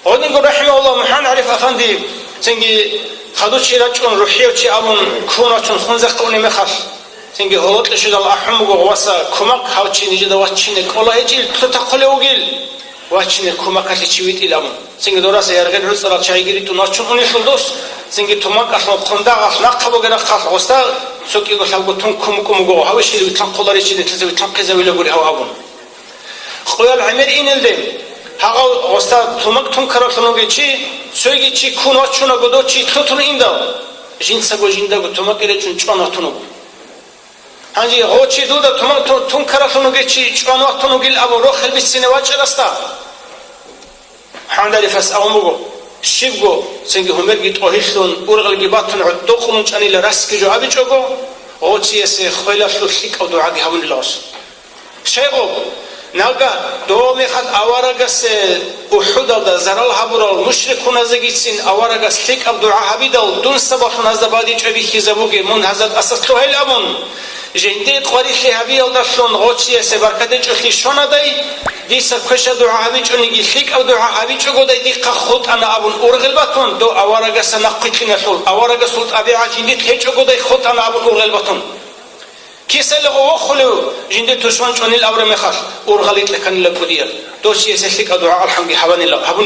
Onun gibi rahimahullah Muhan Arif Efendi sengi kaduçi raçun ruhiyoçi abun kunaçun hunzak kuni mekhas sengi holotlu şudal ahmugo vasa kumak havçi nice da vaçine kola hecil tutakole ugil vaçine kumak ati çivit ilamun sengi dorasa yargın rüsala çaygiri tunaçun unishuldos sengi tumak asma kunda asna kabo gena khas osta soki go salgo tun kumukumugo havşili tan kolar içinde teze tan kezavile guri havabun khoyal amir inildi haga osta tumak tun karatunu geçi söygeci kuno çuna godoçi tutunu inda jinsa go jinda go tumak ere çun çuna tunu hanji hoçi duda tumak tun karatunu geçi çuna tunu gil abu rokhel bisine vaçrasta handali fas amugo shibgo sengi homer git ohishton urgal gibatun udduqun chanila raski jo abichogo hoçi ese khoyla shlik au duagi havun los shego Naga doğum ekhat avaragas Uhud da zaral habural müşrikun azı gitsin avaragas tek abdua habidal dun sabahın azabadi çöbi hizabuge mun hazat asas tuhel amun jende qarixi habiyal da şon hoçiye se barkade çöhi şonaday disa kışa dua habi çöni gitlik abdua habi çögoday dikka khut ana abun urgilbatun do avaragas naqqitin sul avaragas sul abi ajili tek çögoday khut ana abun urgilbatun Kisel o khulu jinde tushwan chonil awre mekhas urgalit lekan la kudiya doshi eslik adua alhamdi habanillah